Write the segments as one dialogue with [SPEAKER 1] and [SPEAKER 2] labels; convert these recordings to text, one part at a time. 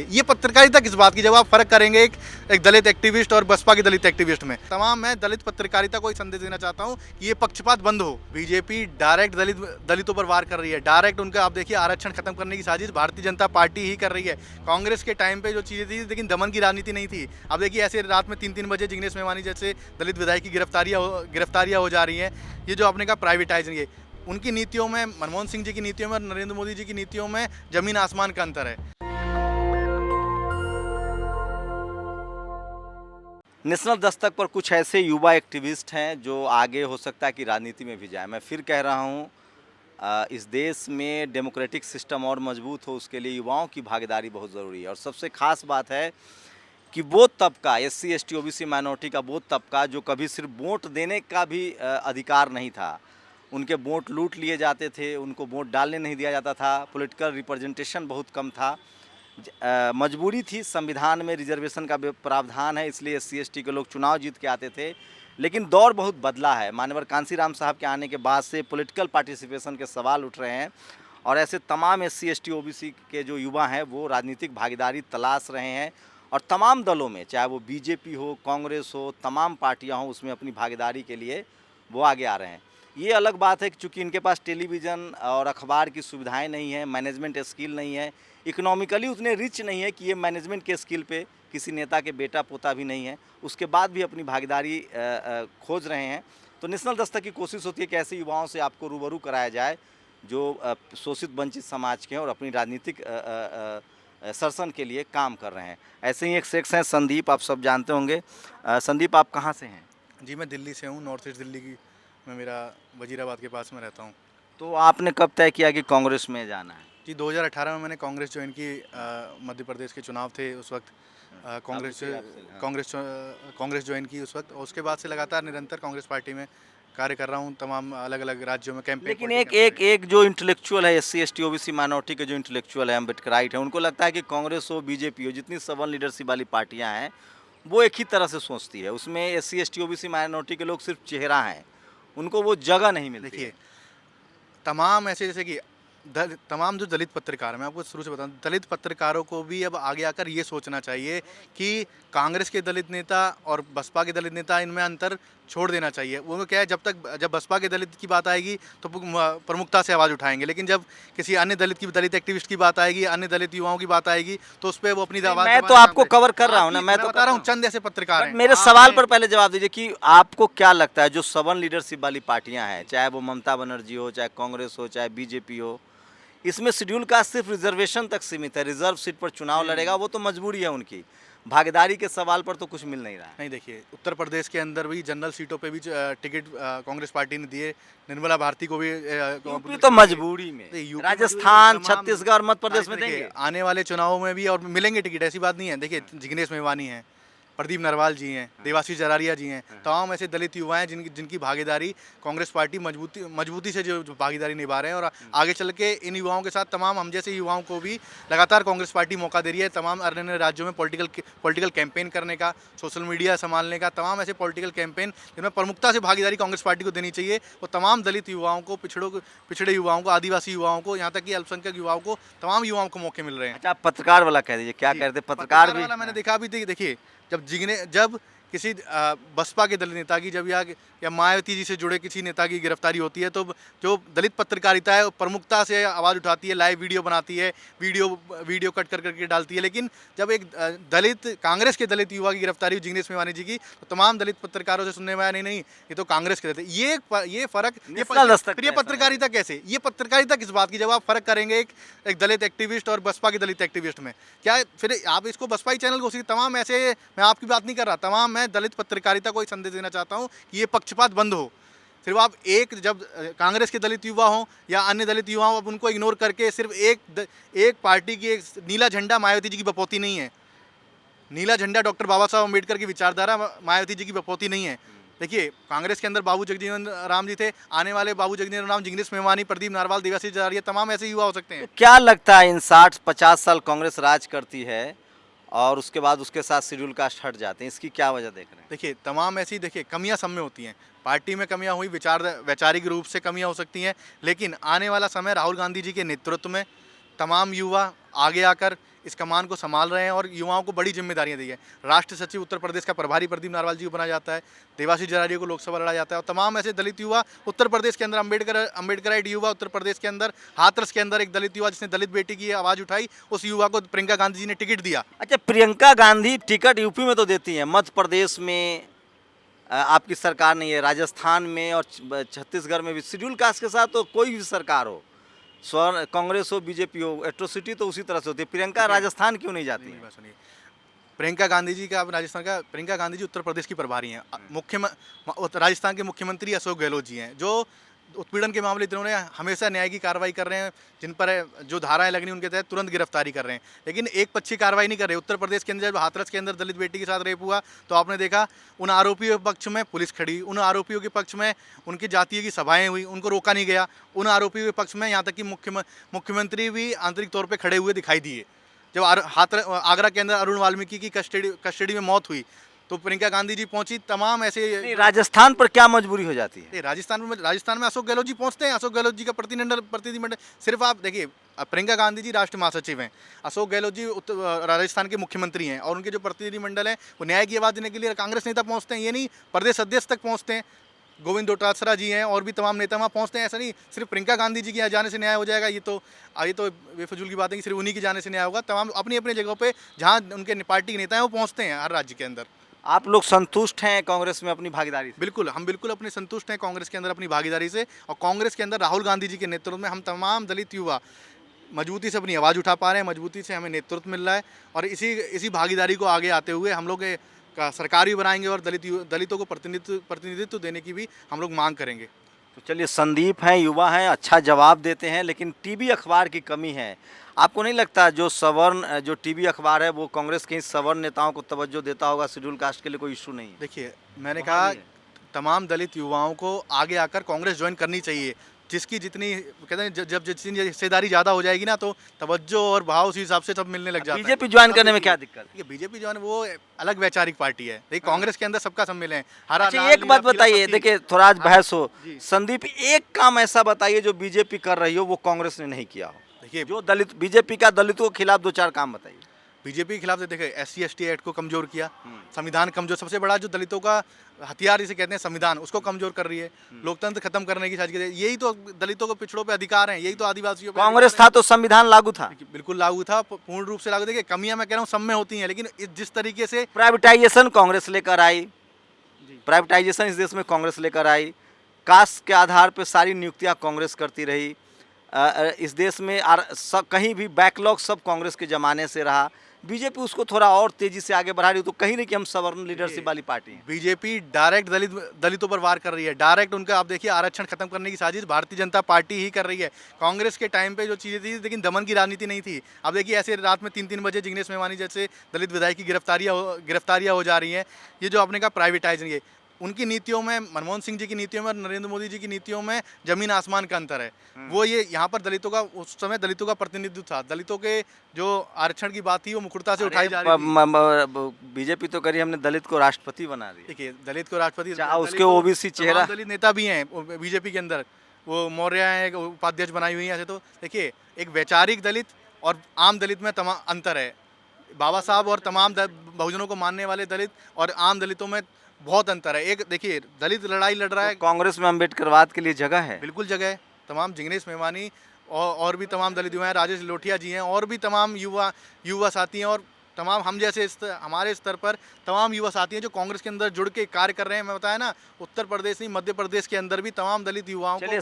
[SPEAKER 1] ये पत्रकारिता किस बात की जब आप फर्क करेंगे एक दलित एक्टिविस्ट और बसपा के दलित एक्टिविस्ट में। तमाम मैं दलित पत्रकारिता को एक संदेश देना चाहता हूँ कि ये पक्षपात बंद हो। बीजेपी डायरेक्ट दलितों पर वार कर रही है, डायरेक्ट उनका आप देखिए आरक्षण खत्म करने की साजिश भारतीय जनता पार्टी ही कर रही है। कांग्रेस के टाइम पे जो चीज़ें थी लेकिन दमन की राजनीति नहीं थी। अब देखिए ऐसे रात में 3-3 बजे जिग्नेश मेवानी जैसे दलित विधायक की गिरफ्तारियाँ हो जा रही हैं। ये जो आपने कहा प्राइवेटाइजिंग, उनकी नीतियों में, मनमोहन सिंह जी की नीतियों में और नरेंद्र मोदी जी की नीतियों में जमीन आसमान का अंतर है।
[SPEAKER 2] नेशनल दस्तक पर कुछ ऐसे युवा एक्टिविस्ट हैं जो आगे हो सकता है कि राजनीति में भी जाए। मैं फिर कह रहा हूँ, इस देश में डेमोक्रेटिक सिस्टम और मजबूत हो उसके लिए युवाओं की भागीदारी बहुत ज़रूरी है। और सबसे ख़ास बात है कि वो तबका SC ST OBC माइनॉरिटी का वो तबका जो कभी सिर्फ वोट देने का भी अधिकार नहीं था, उनके वोट लूट लिए जाते थे, उनको वोट डालने नहीं दिया जाता था, पॉलिटिकल रिप्रेजेंटेशन बहुत कम था, मजबूरी थी, संविधान में रिजर्वेशन का प्रावधान है इसलिए SC ST के लोग चुनाव जीत के आते थे। लेकिन दौर बहुत बदला है। माननीय कांशीराम साहब के आने के बाद से पॉलिटिकल पार्टिसिपेशन के सवाल उठ रहे हैं और ऐसे तमाम SC ST OBC के जो युवा हैं वो राजनीतिक भागीदारी तलाश रहे हैं और तमाम दलों में, चाहे वो BJP हो, कांग्रेस हो, तमाम पार्टियां हों, उसमें अपनी भागीदारी के लिए वो आगे आ रहे हैं। ये अलग बात है कि चूँकि इनके पास टेलीविज़न और अखबार की सुविधाएं नहीं है, मैनेजमेंट स्किल नहीं है, इकोनॉमिकली उतने रिच नहीं है कि ये मैनेजमेंट के स्किल पे किसी नेता के बेटा पोता भी नहीं है, उसके बाद भी अपनी भागीदारी खोज रहे हैं। तो नेशनल दस्तक की कोशिश होती है कि ऐसे युवाओं से आपको रूबरू कराया जाए जो शोषित वंचित समाज के हैं और अपनी राजनीतिक सर्सन के लिए काम कर रहे हैं। ऐसे ही एक शख्स हैं संदीप, आप सब जानते होंगे। संदीप, आप कहाँ से हैं?
[SPEAKER 1] जी, मैं दिल्ली से हूँ, नॉर्थ ईस्ट दिल्ली की। मैं मेरा वजीराबाद के पास में रहता हूँ।
[SPEAKER 2] तो आपने कब तय किया कि कांग्रेस में जाना है?
[SPEAKER 1] जी, 2018 में मैंने कांग्रेस ज्वाइन की। मध्य प्रदेश के चुनाव थे उस वक्त। कांग्रेस ज्वाइन की उस वक्त और उसके बाद से लगातार निरंतर कांग्रेस पार्टी में कार्य कर रहा हूँ, तमाम अलग अलग राज्यों में कैंपेन।
[SPEAKER 2] लेकिन एक जो इंटेलेक्चुअल है SC ST OBC माइनॉरिटी के जो इंटेलेक्चुअल है, अम्बेडकराइट है, उनको लगता है कि कांग्रेस हो, BJP हो, जितनी सवर्न लीडरशिप वाली पार्टियां हैं वो एक ही तरह से सोचती है। उसमें SC ST OBC माइनॉरिटी के लोग सिर्फ चेहरा हैं, उनको वो जगह नहीं मिलती।
[SPEAKER 1] देखिए, तमाम ऐसे जैसे कि तमाम जो दलित पत्रकार हैं, मैं आपको शुरू से बताऊं, दलित पत्रकारों को भी अब आगे आकर ये सोचना चाहिए कि कांग्रेस के दलित नेता और बसपा के दलित नेता, इनमें अंतर छोड़ देना चाहिए। वो क्या है, जब बसपा के दलित की बात आएगी तो प्रमुखता से आवाज़ उठाएंगे, लेकिन जब किसी अन्य दलित एक्टिविस्ट की बात आएगी, अन्य दलित युवाओं की बात आएगी तो उस पर वो अपनी आवाज़।
[SPEAKER 2] मैं तो आपको कवर कर रहा हूँ ना, मैं तो
[SPEAKER 1] बता रहा हूँ, चंद ऐसे पत्रकार हैं।
[SPEAKER 2] मेरे सवाल पर पहले जवाब दीजिए कि आपको क्या लगता है जो सवर्न लीडरशिप वाली पार्टियां हैं, चाहे वो ममता बनर्जी हो, चाहे कांग्रेस हो, चाहे BJP हो, इसमें शेड्यूल कास्ट सिर्फ रिजर्वेशन तक सीमित है, रिजर्व सीट पर चुनाव लड़ेगा, वो तो मजबूरी है उनकी, भागीदारी के सवाल पर तो कुछ मिल नहीं रहा है।
[SPEAKER 1] नहीं, देखिए, उत्तर प्रदेश के अंदर भी जनरल सीटों पे भी टिकट कांग्रेस पार्टी ने दिए। निर्मला भारती को भी
[SPEAKER 2] यूपी तो मजबूरी में, राजस्थान, छत्तीसगढ़, मध्य प्रदेश में देंगे।
[SPEAKER 1] आने वाले चुनावों में भी और मिलेंगे टिकट, ऐसी बात नहीं है। देखिए, जिग्नेश मेवानी हैं, प्रदीप नरवाल जी हैं, देवाशीष जरारिया जी हैं, तमाम ऐसे दलित युवा हैं जिनकी भागीदारी कांग्रेस पार्टी मजबूती से जो भागीदारी निभा रहे हैं और आगे चल के इन युवाओं के साथ तमाम हम जैसे युवाओं को भी लगातार कांग्रेस पार्टी मौका दे रही है। तमाम अन्य राज्यों में पॉलिटिकल कैंपेन करने का, सोशल मीडिया संभालने का, तमाम ऐसे पॉलिटिकल कैंपेन जिनमें प्रमुखता से भागीदारी कांग्रेस पार्टी को देनी चाहिए। वो तमाम दलित युवाओं को, पिछड़े युवाओं को, आदिवासी युवाओं को, यहाँ तक कि अल्पसंख्यक युवाओं को, तमाम युवाओं को मौके मिल रहे हैं।
[SPEAKER 2] अच्छा, आप पत्रकार वाला कह दीजिए, क्या कहते हैं पत्रकार भी?
[SPEAKER 1] मैंने देखा भी, देखिए, जब किसी बसपा के दलित नेता की या मायावती जी से जुड़े किसी नेता की गिरफ्तारी होती है तो जो दलित पत्रकारिता है प्रमुखता से आवाज़ उठाती है, लाइव वीडियो बनाती है, वीडियो कट करके डालती है। लेकिन जब एक कांग्रेस के दलित युवा की गिरफ्तारी हुई जिग्नेश मेवानी जी की, तो तमाम दलित पत्रकारों से सुनने में आया, नहीं ये तो कांग्रेस के थे। ये फ़र्क, ये पत्रकारिता कैसे, ये पत्रकारिता किस बात की जब आप फ़र्क करेंगे एक दलित एक्टिविस्ट और बसपा के दलित एक्टिविस्ट में? क्या फिर आप इसको बसपा ही चैनल को तमाम ऐसे, मैं आपकी बात नहीं कर रहा, तमाम मैं दलित पत्रकारिता को एक संदेश देना चाहता हूँ कि ये पक्षपात बंद हो। सिर्फ आप जब कांग्रेस के दलित युवा हों या अन्य दलित युवा हों, अब उनको इग्नोर करके सिर्फ एक पार्टी की एक नीला झंडा मायावती जी की बपौती नहीं है। नीला झंडा डॉक्टर बाबा साहब अम्बेडकर की विचारधारा मायावती जी की बपौती नहीं है। देखिए, कांग्रेस के अंदर बाबू जगजीवन राम जी थे, आने वाले बाबू जगजीवन राम, जिग्नेश मेवानी, प्रदीप नारवाल, देवाशीष जरारिया, तमाम ऐसे युवा हो सकते हैं।
[SPEAKER 2] तो क्या लगता है इन 60-50 साल कांग्रेस राज करती है और उसके बाद उसके साथ शेड्यूल कास्ट हट जाते हैं, इसकी क्या वजह देख रहे हैं?
[SPEAKER 1] देखिए, तमाम ऐसी कमियां सब में होती हैं। पार्टी में कमियां हुई, वैचारिक रूप से कमियां हो सकती हैं, लेकिन आने वाला समय राहुल गांधी जी के नेतृत्व में तमाम युवा आगे आकर इस कमान को संभाल रहे हैं और युवाओं को बड़ी जिम्मेदारियां दी है। राष्ट्र सचिव उत्तर प्रदेश का प्रभारी प्रदीप नारवाल जी को बनाया जाता है, देवाशीष जरारिया को लोकसभा लड़ा जाता है और तमाम ऐसे दलित युवा उत्तर प्रदेश के अंदर, अम्बेडकराइट युवा उत्तर प्रदेश के अंदर, हाथरस के अंदर एक दलित युवा जिसने दलित बेटी की आवाज़ उठाई, उस युवा को प्रियंका गांधी जी ने टिकट दिया।
[SPEAKER 2] अच्छा, प्रियंका गांधी टिकट यूपी में तो देती हैं, मध्य प्रदेश में आपकी सरकार नहीं है, राजस्थान में और छत्तीसगढ़ में भी शेड्यूल कास्ट के साथ तो कोई भी सरकार हो, स्वर्ण कांग्रेस हो बीजेपी हो, एट्रोसिटी तो उसी तरह से होती है। प्रियंका राजस्थान क्यों नहीं जाती है?
[SPEAKER 1] सुनिए, प्रियंका गांधी जी का, राजस्थान का, प्रियंका गांधी जी उत्तर प्रदेश की प्रभारी हैं। राजस्थान के मुख्यमंत्री अशोक गहलोत जी हैं, जो उत्पीड़न के मामले जिन्होंने हमेशा न्याय की कार्रवाई कर रहे हैं, जिन पर जो धाराएं लगनी उनके तहत तुरंत गिरफ्तारी कर रहे हैं, लेकिन एक पक्षी कार्रवाई नहीं कर रहे। उत्तर प्रदेश के अंदर जब हाथरस के अंदर दलित बेटी के साथ रेप हुआ तो आपने देखा उन आरोपियों के पक्ष में पुलिस खड़ी, उन आरोपियों के पक्ष में उनकी जातीय की सभाएं हुई, उनको रोका नहीं गया। उन आरोपियों के पक्ष में यहाँ तक कि मुख्यमंत्री भी आंतरिक तौर पर खड़े हुए दिखाई दिए। जब आगरा के अंदर अरुण वाल्मीकि की कस्टडी में मौत हुई तो प्रियंका गांधी जी पहुंची। तमाम ऐसे
[SPEAKER 2] राजस्थान पर क्या मजबूरी हो जाती है?
[SPEAKER 1] राजस्थान में अशोक गहलोत जी पहुंचते हैं। अशोक गहलोत जी का प्रतिनिधिमंडल, सिर्फ आप देखिए, प्रियंका गांधी जी राष्ट्रीय महासचिव हैं, अशोक गहलोत जी राजस्थान के मुख्यमंत्री हैं और उनके जो प्रतिनिधिमंडल है वो न्याय की आवाज़ देने के लिए कांग्रेस नेता पहुंचते हैं। ये नहीं प्रदेश अध्यक्ष तक पहुंचते हैं, गोविंद डोटासरा जी हैं और भी तमाम नेता वहाँ पहुँचते हैं। ऐसा नहीं सिर्फ प्रियंका गांधी जी के यहाँ जाने से न्याय हो जाएगा, ये तो बेफजूल की बात है कि सिर्फ उन्हीं की जाने से न्याय होगा। तमाम अपनी अपनी जगहों पे जहाँ उनके पार्टी के नेता हैं वो पहुँचते हैं हर राज्य के अंदर।
[SPEAKER 2] आप लोग संतुष्ट हैं कांग्रेस में अपनी भागीदारी से?
[SPEAKER 1] बिल्कुल, हम बिल्कुल अपने संतुष्ट हैं कांग्रेस के अंदर अपनी भागीदारी से, और कांग्रेस के अंदर राहुल गांधी जी के नेतृत्व में हम तमाम दलित युवा मजबूती से अपनी आवाज़ उठा पा रहे हैं, मजबूती से हमें नेतृत्व मिल रहा है और इसी भागीदारी को आगे आते हुए हम लोग का सरकार भी बनाएंगे और दलितों को प्रतिनिधित्व देने की भी हम लोग मांग करेंगे।
[SPEAKER 2] तो चलिए, संदीप हैं, युवा हैं, अच्छा जवाब देते हैं, लेकिन टीवी अखबार की कमी है। आपको नहीं लगता जो टीवी अखबार है वो कांग्रेस के सवर्ण नेताओं को तवज्जो देता होगा, शेड्यूल कास्ट के लिए कोई इशू नहीं है?
[SPEAKER 1] देखिए, मैंने कहा तमाम दलित युवाओं को आगे आकर कांग्रेस ज्वाइन करनी चाहिए। जिसकी जितनी कहते हैं जब जितनी हिस्सेदारी ज़्यादा हो जाएगी ना तो तवज्जो और भाव उसी हिसाब से सब मिलने लग जाता है।
[SPEAKER 2] बीजेपी ज्वाइन करने में क्या दिक्कत है?
[SPEAKER 1] बीजेपी ज्वाइन वो अलग वैचारिक पार्टी है, देखिए कांग्रेस के अंदर सबका सम्मिलन है।
[SPEAKER 2] अच्छा, एक बात बताइए, देखिए थोड़ा आज बहस हो, संदीप एक काम ऐसा बताइए जो बीजेपी कर रही हो वो कांग्रेस ने नहीं किया हो।
[SPEAKER 1] देखिए,
[SPEAKER 2] जो बीजेपी का दलितों के खिलाफ 2-4 काम बताइए।
[SPEAKER 1] बीजेपी के खिलाफ देखिए SC/ST एक्ट को कमजोर किया, संविधान कमजोर, सबसे बड़ा जो दलितों का हथियार जिसे कहते हैं संविधान, उसको कमजोर कर रही है, लोकतंत्र खत्म करने की साजिश कर रही है। यही तो दलितों को पिछड़ों पे अधिकार हैं, यही तो आदिवासियों पे
[SPEAKER 2] कांग्रेस था तो संविधान लागू था,
[SPEAKER 1] बिल्कुल लागू था, पूर्ण रूप से लागू। देखिए, कमियां मैं कह रहा हूँ सब में होती हैं, लेकिन जिस तरीके से
[SPEAKER 2] प्राइवेटाइजेशन कांग्रेस लेकर आई, प्राइवेटाइजेशन इस देश में कांग्रेस लेकर आई, कास्ट के आधार पर सारी नियुक्तियां कांग्रेस करती रही, इस देश में कहीं भी बैकलॉग सब कांग्रेस के ज़माने से रहा। बीजेपी उसको थोड़ा और तेजी से आगे बढ़ा रही हो, तो कहीं नहीं कि हम सवर्ण लीडरशिप वाली पार्टी हैं।
[SPEAKER 1] बीजेपी डायरेक्ट दलितों पर वार कर रही है, डायरेक्ट उनका, आप देखिए आरक्षण खत्म करने की साजिश भारतीय जनता पार्टी ही कर रही है। कांग्रेस के टाइम पे जो चीज़ें थी, लेकिन दमन की राजनीति नहीं थी। अब देखिए ऐसे रात में 3-3 बजे जिग्नेश मेवानी जैसे दलित विधायक की गिरफ्तारियाँ हो जा रही हैं। ये जो आपने कहा प्राइवेटाइजिंग, ये उनकी नीतियों में, मनमोहन सिंह जी की नीतियों में और नरेंद्र मोदी जी की नीतियों में जमीन आसमान का अंतर है। वो ये यहाँ पर दलितों का, उस समय दलितों का प्रतिनिधित्व था, दलितों के जो आरक्षण की बात थी वो मुखरता से उठाई जा रही थी।
[SPEAKER 2] बीजेपी तो करी हमने दलित को राष्ट्रपति बना दिया।
[SPEAKER 1] देखिए, दलित को राष्ट्रपति,
[SPEAKER 2] उसके ओबीसी चेहरा,
[SPEAKER 1] दलित नेता भी हैं बीजेपी के अंदर, वो मौर्य हैं, उपाध्यक्ष बनाई हुई हैं। ऐसे तो देखिए, एक वैचारिक दलित और आम दलित में तमाम अंतर है। बाबा साहब और तमाम बहुजनों को मानने वाले दलित और आम दलितों में बहुत अंतर है। एक देखिए, दलित लड़ाई लड़ रहा है,
[SPEAKER 2] तो कांग्रेस में अम्बेडकरवाद के लिए जगह है,
[SPEAKER 1] बिल्कुल जगह है। तमाम जिग्नेश मेवानी और भी तमाम दलित युवा हैं, राजेश लोटिया जी हैं और भी तमाम युवा साथी हैं और तमाम हम जैसे हमारे स्तर पर तमाम युवा साथी हैं जो कांग्रेस के अंदर जुड़ के कार्य कर रहे हैं। मैं बताया ना, उत्तर प्रदेश नहीं, मध्य प्रदेश के अंदर भी तमाम दलित युवाओं को।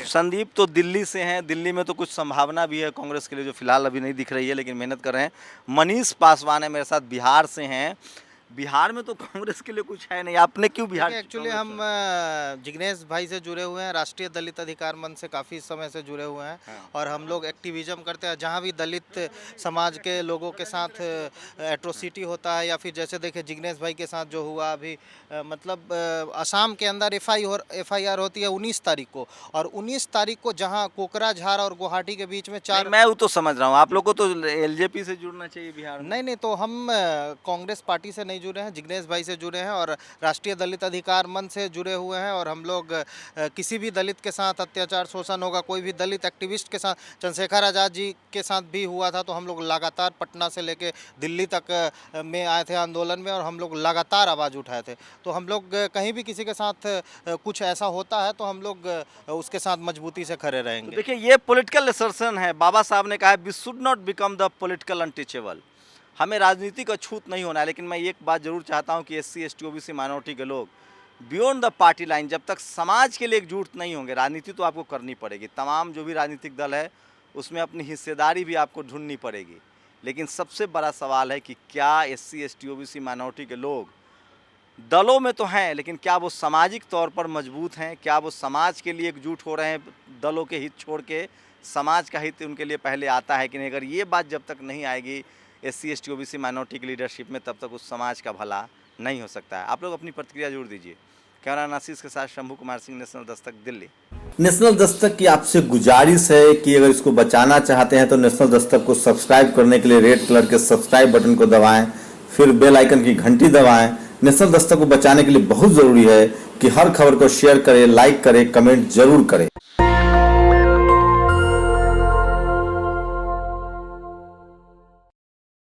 [SPEAKER 2] संदीप तो दिल्ली से हैं, दिल्ली में तो कुछ संभावना भी है कांग्रेस के लिए जो फिलहाल अभी नहीं दिख रही है, लेकिन मेहनत कर रहे हैं। मनीष पासवान है मेरे साथ, बिहार से हैं। बिहार में तो कांग्रेस के लिए कुछ है नहीं, आपने क्यों बिहार?
[SPEAKER 3] एक्चुअली हम जिग्नेश भाई से जुड़े हुए हैं, राष्ट्रीय दलित अधिकार मंच से काफ़ी समय से जुड़े हुए हैं। और हम लोग एक्टिविज्म करते हैं, जहाँ भी दलित समाज के लोगों के साथ एट्रोसिटी होता है, या फिर जैसे देखिए जिग्नेश भाई के साथ जो हुआ अभी, मतलब असम के अंदर FIR होती है 19 तारीख को, और 19 तारीख को जहाँ कोकराझार और गुवाहाटी के बीच में
[SPEAKER 2] मैं वो तो समझ रहा हूँ, आप लोग को तो LJP से जुड़ना चाहिए बिहार में।
[SPEAKER 3] नहीं, तो हम कांग्रेस पार्टी से नहीं नहीं जुड़े हैं, जिग्नेश भाई से जुड़े हैं और राष्ट्रीय दलित अधिकार मंच से जुड़े हुए हैं। और हम लोग किसी भी दलित के साथ अत्याचार शोषण होगा, कोई भी दलित एक्टिविस्ट के साथ, चंद्रशेखर आज़ाद जी के साथ भी हुआ था तो हम लोग लगातार पटना से लेके दिल्ली तक में आए थे आंदोलन में और हम लोग लगातार आवाज़ उठाए थे। तो हम लोग कहीं भी किसी के साथ कुछ ऐसा होता है तो हम लोग उसके साथ मजबूती से खड़े रहेंगे।
[SPEAKER 2] देखिए ये पॉलिटिकल असर्शन है। बाबा साहब ने कहा है we should not become the political untouchable. हमें राजनीति का छूत नहीं होना है। लेकिन मैं एक बात जरूर चाहता हूं कि SC ST OBC माइनॉरिटी के लोग बियॉन्ड द पार्टी लाइन, जब तक समाज के लिए एकजुट नहीं होंगे, राजनीति तो आपको करनी पड़ेगी। तमाम जो भी राजनीतिक दल है उसमें अपनी हिस्सेदारी भी आपको ढूंढनी पड़ेगी। लेकिन सबसे बड़ा सवाल है कि क्या SC ST OBC माइनॉरिटी के लोग दलों में तो हैं, लेकिन क्या वो सामाजिक तौर पर मजबूत हैं? क्या वो समाज के लिए एकजुट हो रहे हैं? दलों के हित छोड़ के समाज का हित उनके लिए पहले आता है कि नहीं? अगर ये बात जब तक नहीं आएगी SC ST OBC माइनॉरिटी की लीडरशिप में, तब तक उस समाज का भला नहीं हो सकता है। आप लोग अपनी प्रतिक्रिया जरूर दीजिए। कैमरा नासिस के साथ शंभू कुमार सिंह, नेशनल दस्तक, दिल्ली।
[SPEAKER 4] नेशनल दस्तक की आपसे गुजारिश है कि अगर इसको बचाना चाहते हैं तो नेशनल दस्तक को सब्सक्राइब करने के लिए रेड कलर के सब्सक्राइब बटन को दबाएं, फिर बेल आइकन की घंटी दबाएं। नेशनल दस्तक को बचाने के लिए बहुत ज़रूरी है कि हर खबर को शेयर करें, लाइक करें, कमेंट जरूर करें।